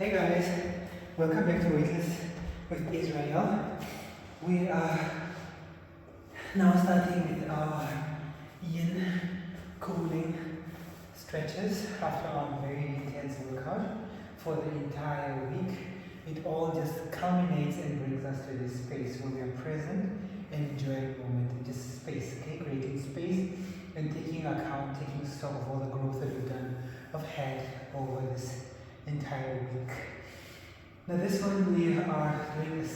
Hey guys, welcome back to Weightless with Israel. We are now starting with our yin cooling stretches after our very intense workout for the entire week. It all just culminates and brings us to this space where we are present and enjoying the moment, just space, okay? Creating space and taking stock of all the growth that we've done, had over this entire week. Now this one we are doing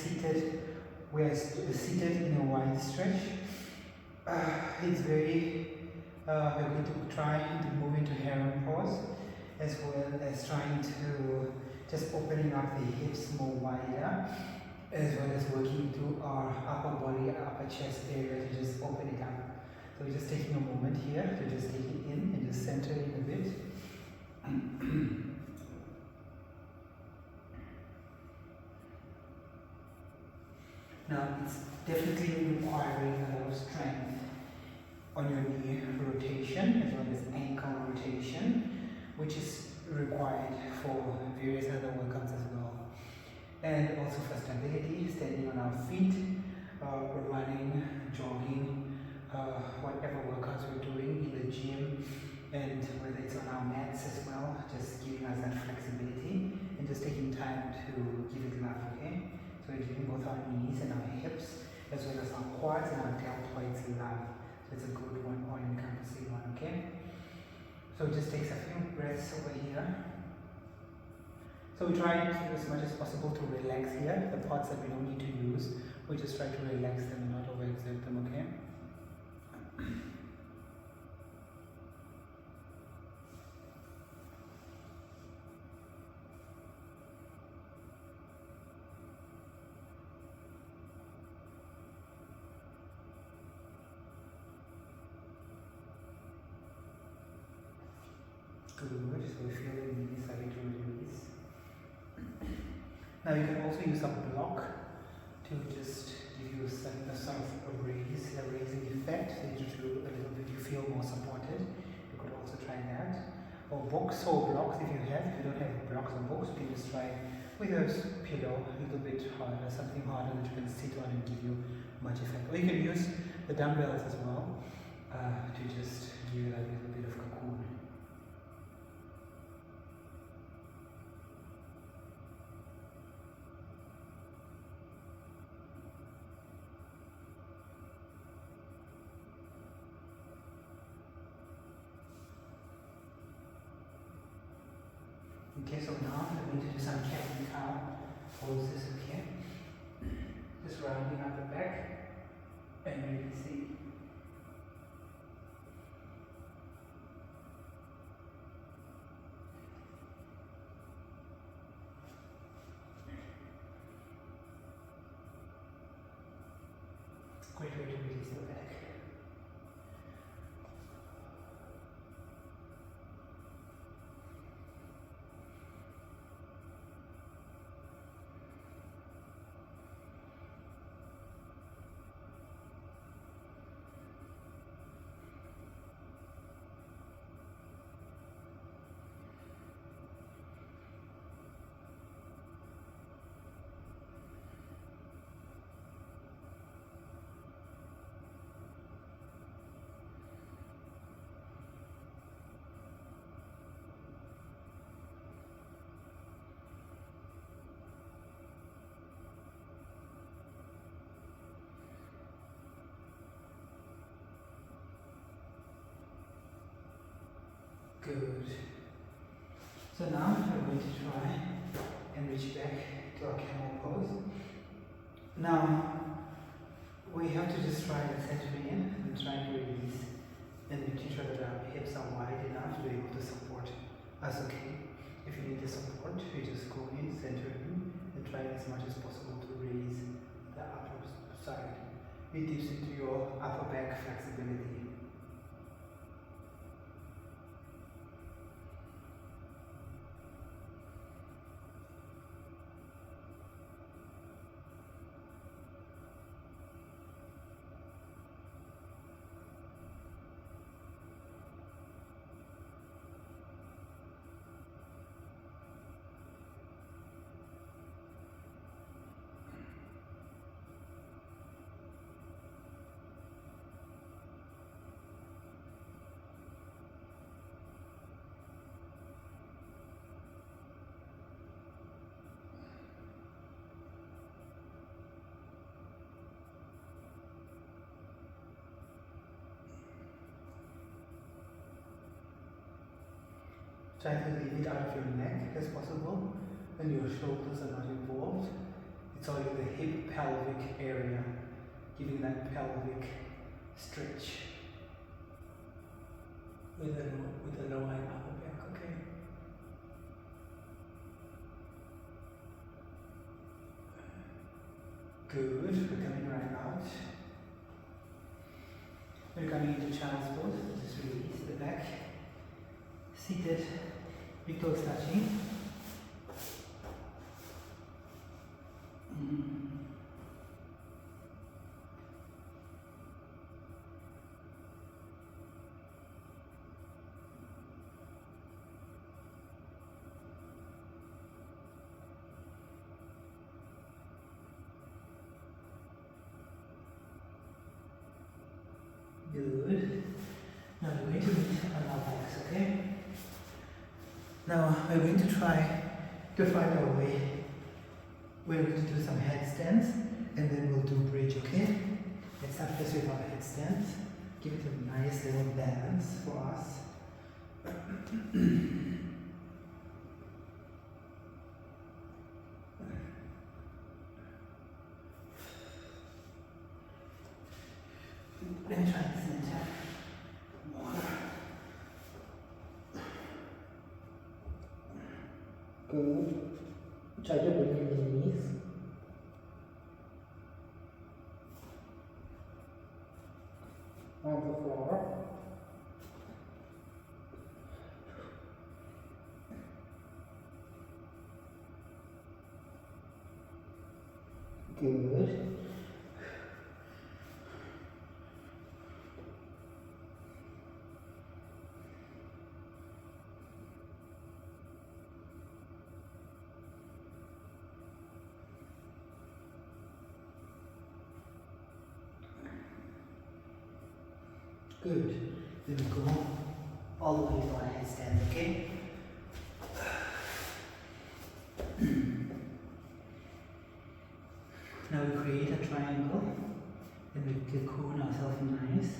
we're seated in a wide stretch. We're going to try to move into heron pose, as well as trying to just opening up the hips more wider, as well as working to our upper body, upper chest area to just open it up. So we're just taking a moment here to just take it in and just center it a bit. Now it's definitely requiring a lot of strength on your knee rotation as well as ankle rotation, which is required for various other workouts as well. And also for stability, standing on our feet, running, jogging, whatever workouts we're doing in the gym, and whether it's on our mats as well, just giving us that flexibility and just taking time to give it love, okay? So we're giving both our knees and our hips, as well as our quads and our deltoids love. So it's a good one, all-encompassing one, okay? So it just takes a few breaths over here. So we try as much as possible to relax here. The parts that we don't need to use, we just try to relax them and not overexert them, okay? Good, so we feel the knees starting to release. Now you can also use a block to just give you a sort of a raising effect, so you feel more supported. You could also try that. Or books or blocks if you don't have blocks or books, you can just try with a pillow, a little bit harder, something harder that you can sit on and give you much effect. Or you can use the dumbbells as well to just give it a little bit of cocoon. Okay, so now I'm going to do some cat and cow poses, okay? Just rounding out the back and releasing. Great way to release the back. Good. So now we're going to try and reach back to our camel pose. Now we have to just try and center in and try to release and making sure that our hips are wide enough to be able to support us, okay? If you need the support, you just go in, center in, and try as much as possible to raise the upper side. It dips into your upper back flexibility. Try to leave it out of your neck as possible, and your shoulders are not involved. It's only the hip pelvic area, giving that pelvic stretch with the lower and upper back, okay? Good, we're coming right out. We're coming into child's pose, just release the back. Seated, big toes touching. Good. Now we're going to meet on our backs, okay? Now we're going to try to find our way. We're going to do some headstands and then we'll do bridge, okay? Let's start first with our headstands. Give it a nice little balance for us. Let me try the center. More. Good. Try to bring in the knees. On the floor. Good. Good. Then we go all the way to our headstand, okay? Now we create a triangle and we cocoon ourselves nice.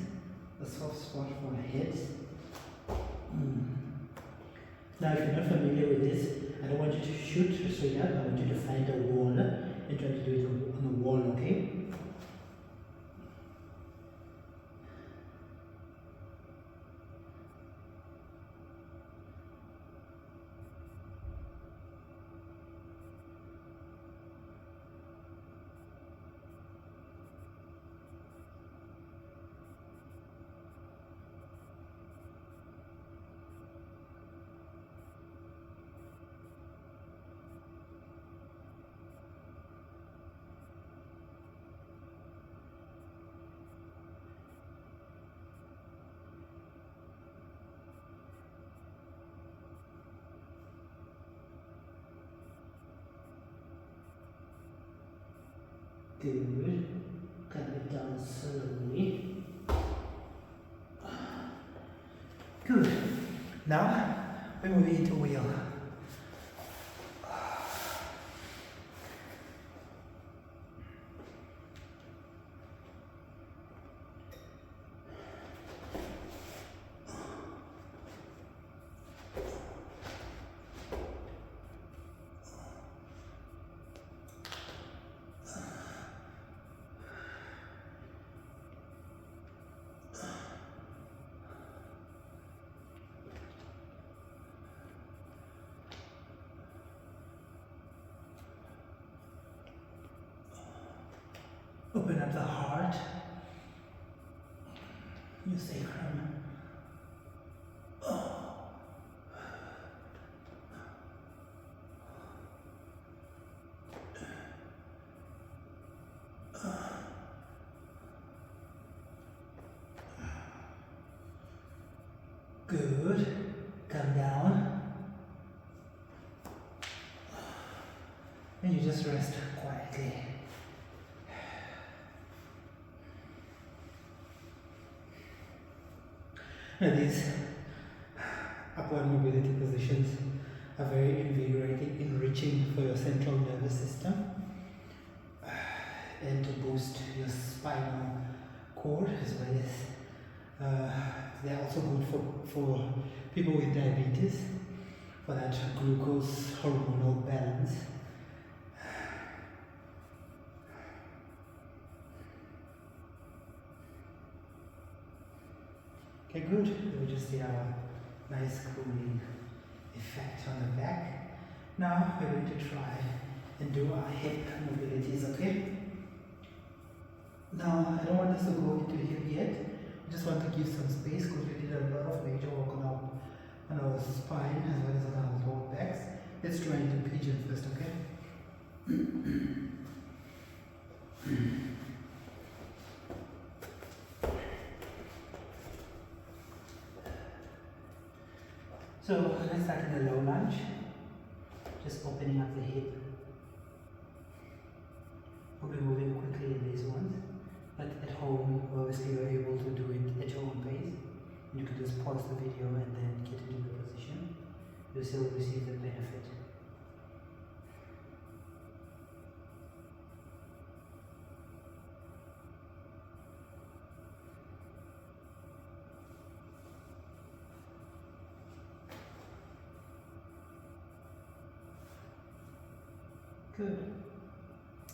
A soft spot for our heads. Now if you're not familiar with this, I don't want you to shoot straight up. I want you to find a wall and try to do it on the wall, okay? Good. Come it down slowly. Good. Now we're moving into wheel. Open up the heart, your sacrum. Good. Come down. And you just rest quietly. Now these upward mobility positions are very invigorating, enriching for your central nervous system and to boost your spinal cord as well as they're also good for people with diabetes for that glucose hormonal balance. Okay, good. We just see our nice cooling effect on the back. Now we're going to try and do our hip mobilities, okay? Now I don't want us to go into hip yet. I just want to give some space because we did a lot of major work on our spine as well as on our lower backs. Let's try and do pigeon first, okay? So let's start in the low lunge, just opening up the hip. We'll be moving quickly in these ones, but at home, obviously you're able to do it at your own pace. You can just pause the video and then get into the position. You'll still receive the benefit. Good.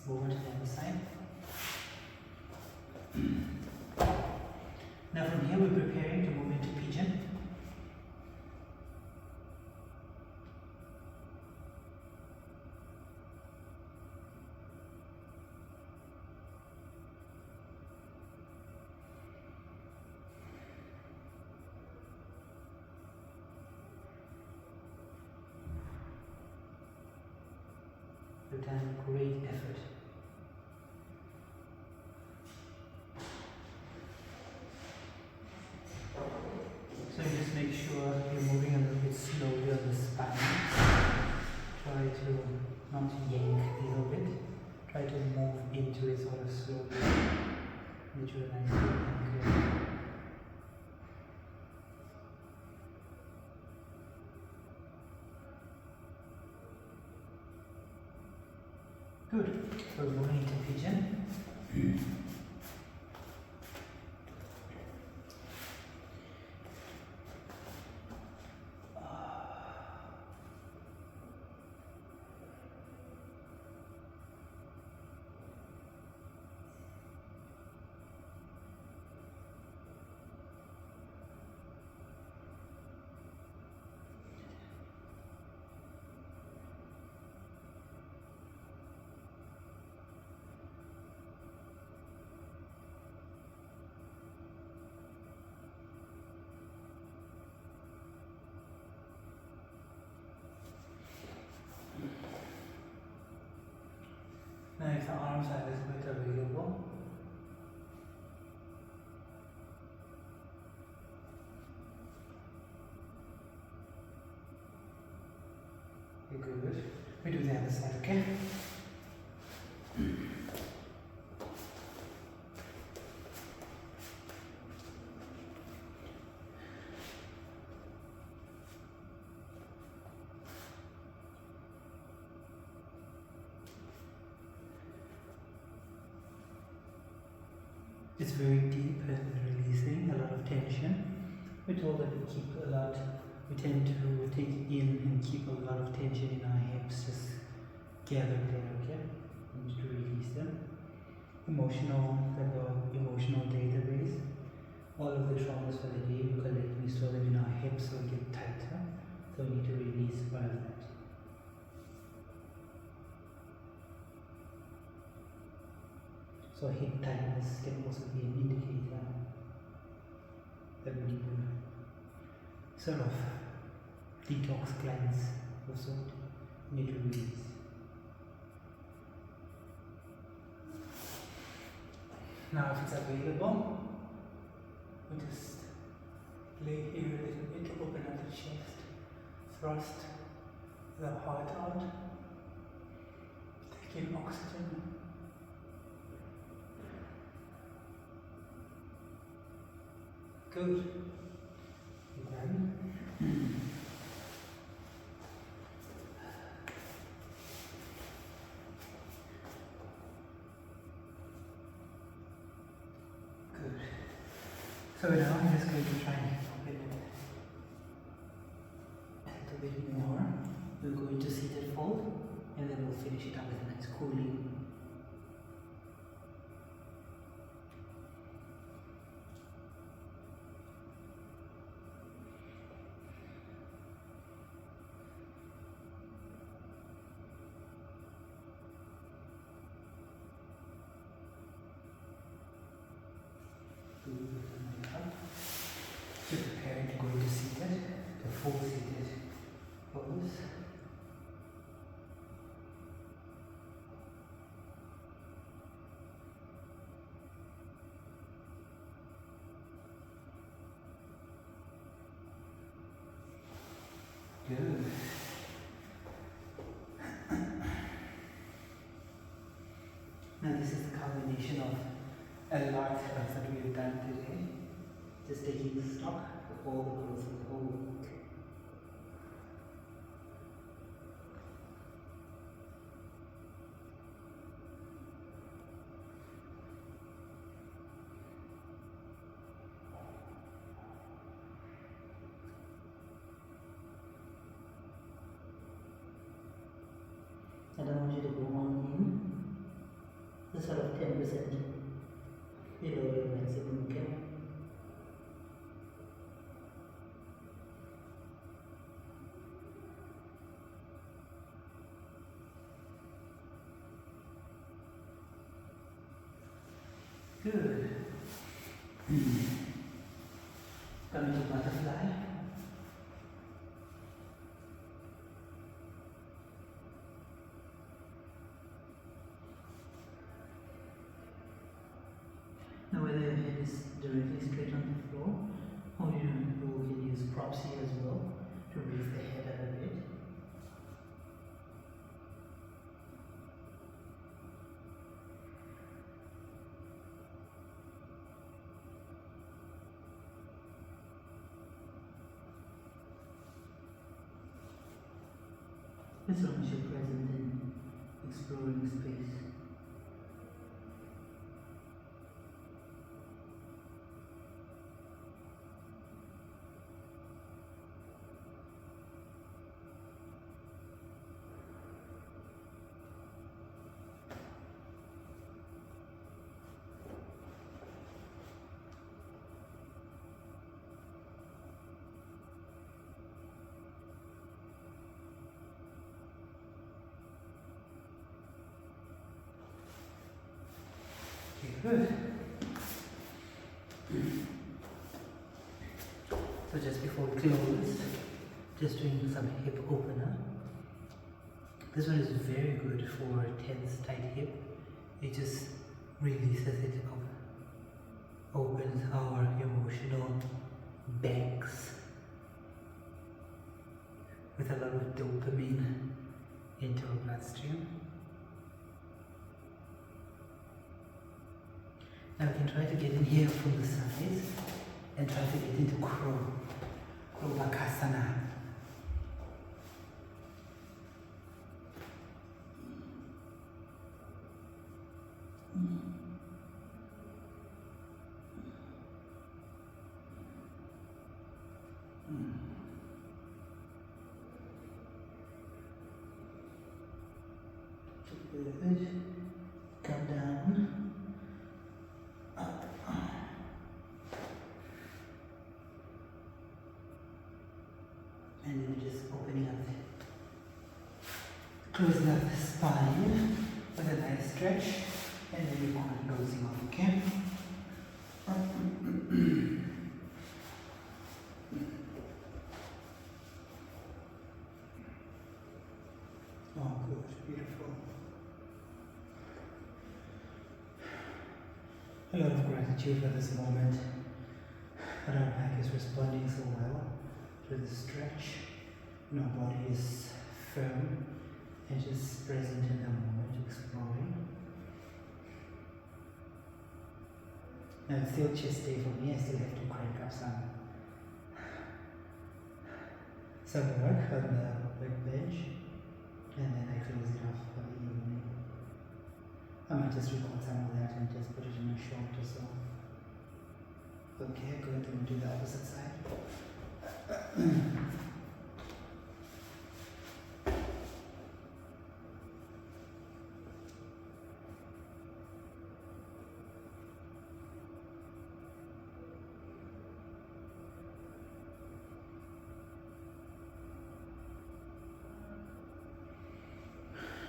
Over to the other side. Now from here we're preparing to move into pigeon. You've done great effort. So you just make sure you're moving a little bit slowly on the spine. Try to not yank a little bit. Try to move into it sort of slowly. Get you a nice anchor. Good. So we're moving into pigeon. Now if the arms are a little bit available, you're good. We do the other side, okay? It's very deep and releasing a lot of tension. We're told that we tend to take in and keep a lot of tension in our hips, just gathered there, okay? And just to release them. Like our emotional database. All of the traumas for the day we collect, we store them in our hips so we get tighter. So we need to release part of that. So hip tightness can also be an indicator that we need to sort of detox, cleanse, also need to release. Now if it's available, we just lay here a little bit to open up the chest, thrust the heart out, take in oxygen. Good. You done? Good. So now I'm just going to try and open it a little bit more. finish it up with a nice cooling. To prepare to go into seated, the full seated pose. Good. Now this is the combination of a lot that we have done today. Just taking stock of all the growth of the whole week. I don't want you to go on in. Just sort of 10% below your maximum, okay? Good. Coming to butterfly. Now whether your head is directly straight on the floor, or you can use props here as well to raise the head up a bit. As long as you're present in exploring space. Good. So just before we close, just doing some hip opener. This one is very good for tense, tight hip. It just releases it up, opens our emotional banks with a lot of dopamine into our bloodstream. Now we can try to get in here from the sides and try to get into crow bakasana. Good. Come down. And then just opening up, closing up the spine with a nice stretch, and then you're closing off, okay? Oh, good, beautiful. A lot of gratitude for this moment that our back is responding so well to the stretch, and our body is firm and just present in the moment, exploring. Now it's still chest day for me. I still have to crank up some work on the workbench, and then I close it off for the evening. I might just record some of that and just put it in a short or so. Okay, good. We'll do the opposite side.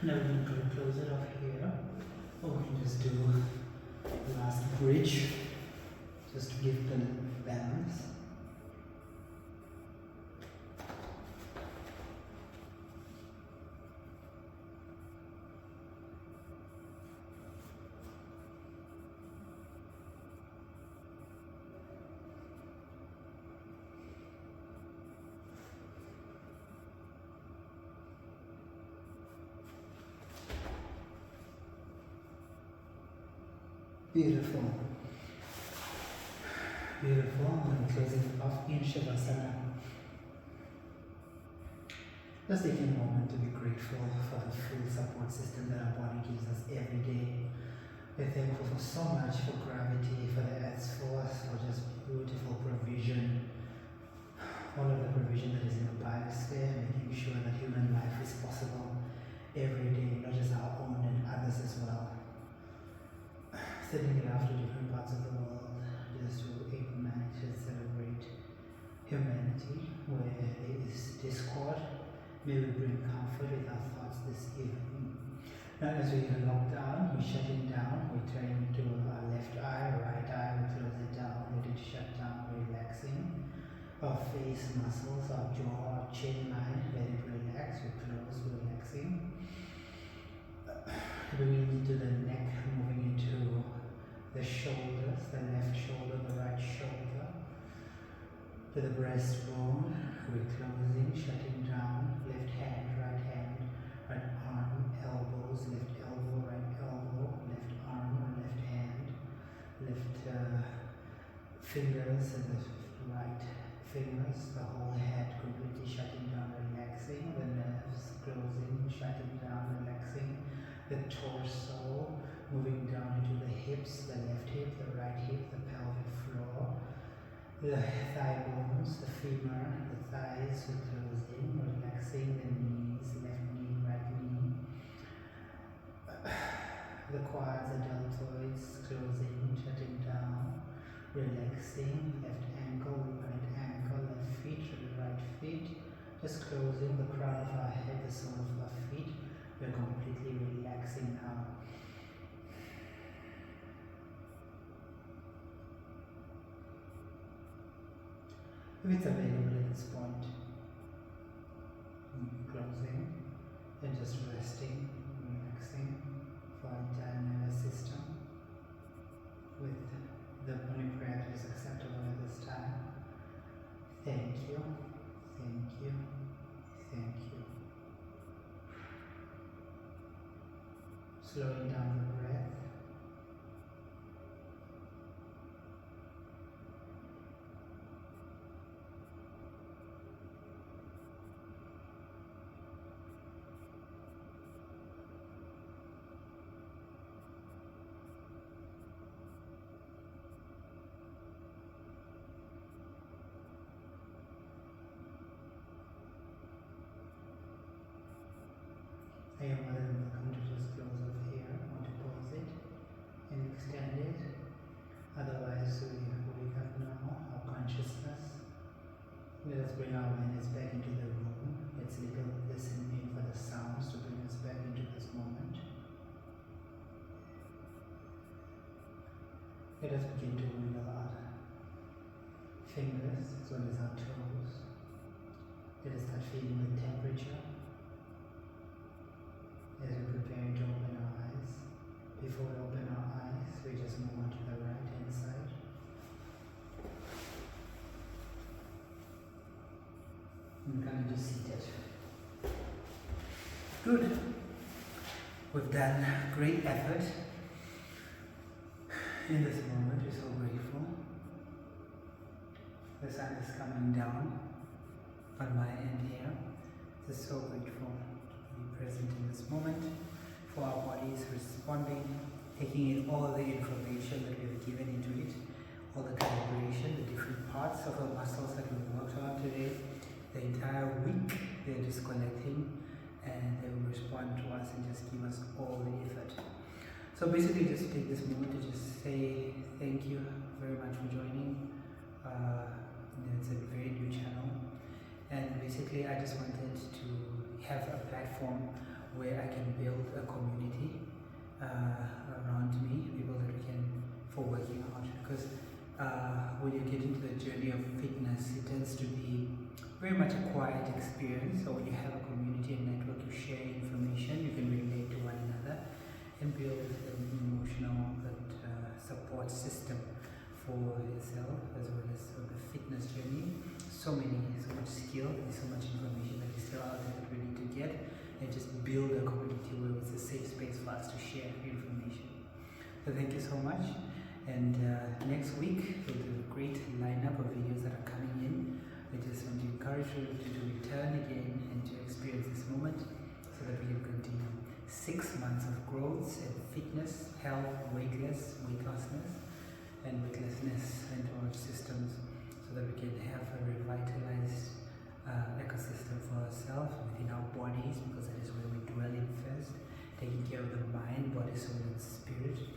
Now we're going to close it off here. Or we can just do the last bridge just to give the balance. Beautiful. Beautiful. And closing it off in Shavasana. Just taking a moment to be grateful for the full support system that our body gives us every day. We're thankful for so much, for gravity, for the earth's force, for just beautiful provision. All of the provision that is in the biosphere, making sure that human life is possible every day, not just our own and others as well. Sending it out to different parts of the world just to ignite and celebrate humanity where there is discord. May we bring comfort with our thoughts this evening. Now as we lock down, we're shutting down, we turn to our left eye, right eye, we close it down, let it shut down, relaxing. Our face muscles, our jaw, our chin line, let it relax, we close, relaxing. Bringing it to the neck, moving into the shoulders, the left shoulder, the right shoulder, to the breastbone, we're closing, shutting down, left hand, right arm, elbows, left elbow, right arm, left hand, left fingers and the right fingers, the whole head completely shutting down, relaxing, the nerves closing, shutting down, relaxing, the torso, moving down into the hips, the left hip, the right hip, the pelvic floor, the thigh bones, the femur, the thighs, we're closing, relaxing, the knees, left knee, right knee, the quads, the deltoids, closing, shutting down, relaxing, left ankle, left feet, to the right feet, just closing the crown of our head, the sole of our feet, we're completely relaxing now. If it's available at this point, closing and just resting, relaxing for our entire nervous system with the only prayer that is acceptable at this time. Thank you, thank you, thank you. Slowing down the breath. I am more than welcome to just close off here or to pause it and extend it. Otherwise, we wake up now, our consciousness. Let us bring our awareness back into the room. Let's listen in for the sounds to bring us back into this moment. Let us begin to wiggle our fingers as well as our toes. Let us start feeling the temperature. As we're preparing to open our eyes, before we open our eyes, we just move on to the right hand side. And come into seated. Good. We've done great effort. In this moment, we're so grateful. The sun is coming down on my end here. Just so grateful. Present in this moment, for our bodies responding, taking in all the information that we have given into it, all the calibration, the different parts of our muscles that we've worked on today, the entire week they're just collecting and they will respond to us and just give us all the effort. So basically just take this moment to just say thank you very much for joining. It's a very new channel and basically I just wanted to have a platform where I can build a community around me, people that we can, for working out, because when you get into the journey of fitness, it tends to be very much a quiet experience. So when you have a community and network, you share information, you can relate to one another and build an emotional support system for yourself as well as for the fitness journey. So much skill, there's so much information that is still out there that we need to get, and just build a community where it's a safe space for us to share information. So thank you so much, and next week we'll do a great lineup of videos that are coming in. I just want to encourage you to return again and to experience this moment so that we can continue 6 months of growth and fitness, health, weightless, weight lostness,